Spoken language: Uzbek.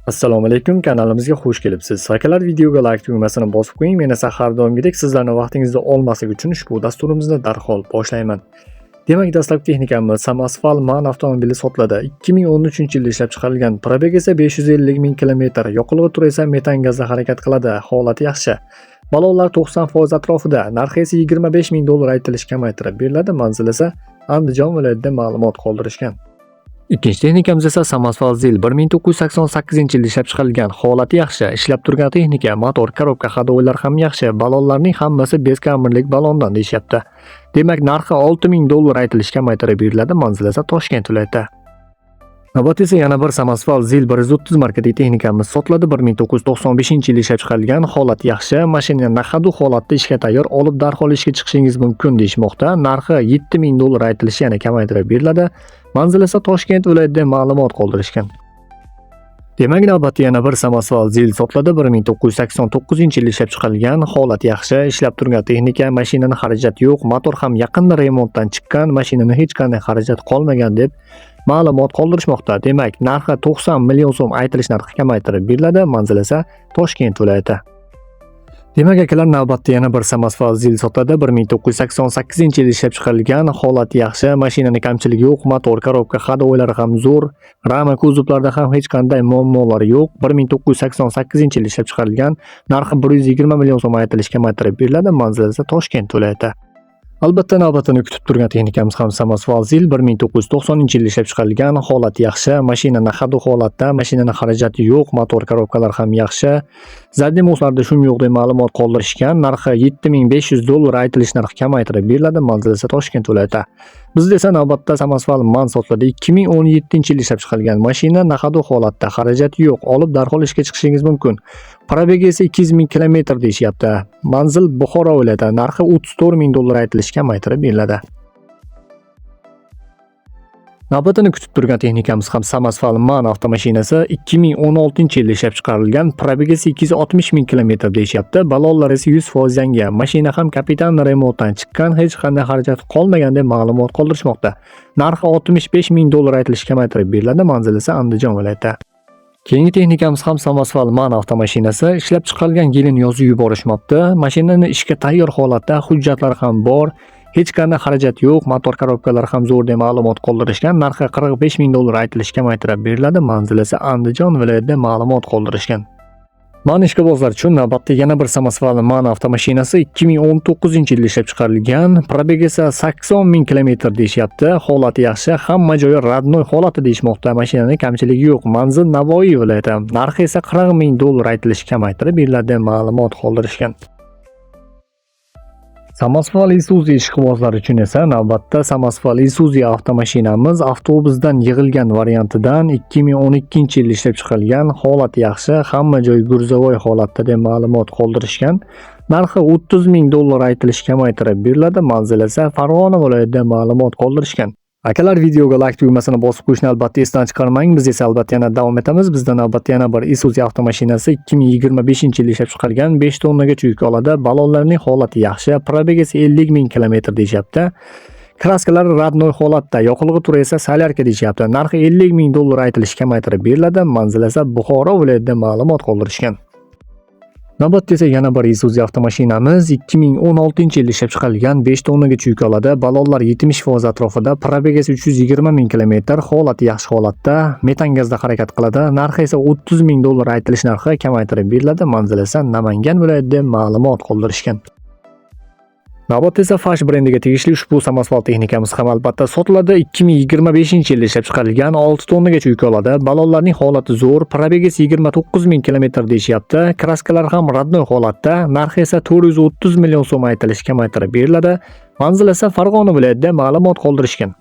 Assalomu alaykum, kanalimizga xush kelibsiz. Akalar, videoga like tugmasini bosib qo'ying. Men esa har doimgidek sizlarning vaqtingizni olmaslik uchun ushbu dasturimizni darhol boshlayman. Demak, dastlabki texnikamiz Samasval MAN avtomobili sotiladi. 2013-yilda ishlab chiqarilgan. Probegi esa 550 ming kilometr. Yoqilg'i turi esa metan gazda harakat qiladi. Holati yaxshi. Balonlar 90% atrofida. Narxi esa $25,000 aytilish kamaytirib beriladi. Manzil esa Andijon viloyatida ma'lumot qoldirishgan. Ikkinchi texnikamiz esa Samasval Zil 1988-yilda ishlab chiqarilgan. Holati yaxshi, ishlab turgan texnika, motor, korobka hadovoylar ham yaxshi. Balonlarning hammasi bezkamirlik balondan deyishyapti. Demak, narxi $6,000 aytilish kamaytirib beriladi. Manzil esa Toshkent viloyati. Navbat esa yana bir Samasval Zil 130 markadagi texnikamiz sotiladi. 1995-yilda ishlab chiqarilgan. Holati yaxshi, mashina naqadu holatda ishga tayyor, olib darhol ishga chiqishingiz mumkin deyishmoqda. Narxi $7,000 aytilishi yana kamaytirib beriladi. Manzil esa Toshkent viloyatida ma'lumot qoldirishgan. Demak, navbatda yana bir Samasval Zil sotiladi. 1989-yilda ishlab chiqarilgan. Holati yaxshi, ishlab turgan texnika, mashinaning xarajati yo'q, motor ham yaqinda remontdan chiqqan, mashinaning hech qanday xarajat qolmagan deb ma'lumot qoldirishmoqda. Demak, narxi 90 million so'm aytilish narxi kamaytirib beriladi. Manzil esa Toshkent viloyati. Demak, akalar, navbatda yana bir Samasval Zil sotiladi. 1988-yilda ishlab chiqarilgan. Holati yaxshi, mashinaning kamchiligi yo'q, motor, korobka hadovoylari ham zo'r, rama kuzovlarda ham hech qanday muammolar yo'q. 1988-yilda ishlab chiqarilgan. Narxi 120 million so'm aytilish kamaytirib beriladi. Manzil esa Toshkent viloyati. Albatta, navbatini kutib turgan texnikamiz ham Samasval Zil 1990-yilda ishlab chiqarilgan. Holati yaxshi, mashina naqadu holatda, mashinaning xarajati yo'q, motor, korobkalar ham yaxshi. Zadniy moslarda shum yo'q deb ma'lumot qoldirishgan. Narxi $7,500 aytilish narxi kamaytirib beriladi. Manzil esa Toshkent viloyati. Bizda esa navbatda Samasval MAN sotiladi. 2017-yilda ishlab chiqarilgan mashina naqadu holatda, xarajati yo'q, olib darhol ishga chiqishingiz mumkin. Probegi esa 200 ming kilometr deyishyapti. Manzil Buxoro viloyati. Narxi $34,000 aytilish kamaytirib beriladi. Navbatini kutib turgan texnikamiz ham Samasval MAN avtomashinasi 2016-yilda ishlab chiqarilgan. Probegi esa 260 ming kilometr deyishyapti. Balonlar esa 100% yangi. Mashina ham kapitan remontdan chiqqan, hech qanday xarajat qolmagan deb ma'lumot qoldirishmoqda. Narxi $65,000 aytilish kamaytirib beriladi. Manzil esa Andijon viloyati. Keyingi texnikamiz ham Samasval MAN avtomashinasi. Ishlab chiqarilgan yilini yozib yuborishmoqda. Mashinani ishga tayyor holatda, hujjatlari ham bor. Hech qanday xarajat yo'q, motor korobkalar ham zo'r deb ma'lumot qoldirishgan. Narxi $45,000 aytilish kamaytirib beriladi. Manzil esa Andijon viloyatida ma'lumot qoldirishgan. MAN ishqibozlar uchun navbatda yana bir Samasval MAN avtomashinasi 2019-yilda ishlab chiqarilgan. Probegi esa 80 ming kilometr deyishyapti. Holati yaxshi, hamma joyi radnoy holati deyishmoqda. Mashinaning kamchiligi yo'q. Manzil Navoiy viloyati. Narxi esa $40,000 aytilish kamaytirib beriladi deb ma'lumot qoldirishgan. Samasval Isuzu ishqibozlar uchun esa navbatda Samasval Isuzu avtomashinamiz avtobusdan yig'ilgan variantidan 2012-yilda ishlab chiqarilgan. Holati yaxshi, hamma joy gurzovoy holatda deb ma'lumot qoldirishgan. Narxi $30,000 aytilish kamaytirib beriladi. Manzil esa Farg'ona viloyatida ma'lumot qoldirishgan. Akalar, videoga like tugmasini bosib qo'yishni albatta esdan chiqarmang. Biz esa albatta yana davom etamiz. Bizda navbatda yana bir Isuzu avtomashinasi 2025-yilda ishlab chiqarilgan. 5 tonnagacha yuk oladi. Balonlarning holati yaxshi. Probegi esa 50 ming kilometr deyishyapti. Kraskalar radnoy holatda, yoqilg'i turi esa solyarka deyishyapti. Narxi $50,000 aytilish kamaytirib beriladi. Manzil esa Buxoro viloyatida ma'lumot qoldirishgan. Navbatda esa yana bir Isuzu avtomashinamiz 2016-yilda ishlab chiqarilgan. 5 tonnagacha yuk oladi. Balonlar 70% atrofida, probegi esa 320 ming kilometr, holati yaxshi holatda, metan gazda harakat qiladi. Narxi esa $30,000 aytilish narxi kamaytirib beriladi. Manzil esa Namangan viloyatida ma'lumot qoldirishgan. Navbatda esa Fash brendiga tegishli ushbu Samasval texnikamiz ham albatta sotiladi. 2025-yilda ishlab chiqarilgan. 6 tonnagacha yuk oladi. Balonlarning holati zo'r, probegi esa 29 ming kilometr deyishyapti. Kraskalar ham radnoy holatda. Narxi esa 430 million so'm aytilish kamaytirib beriladi. Manzil esa Farg'ona viloyatida ma'lumot qoldirishgan.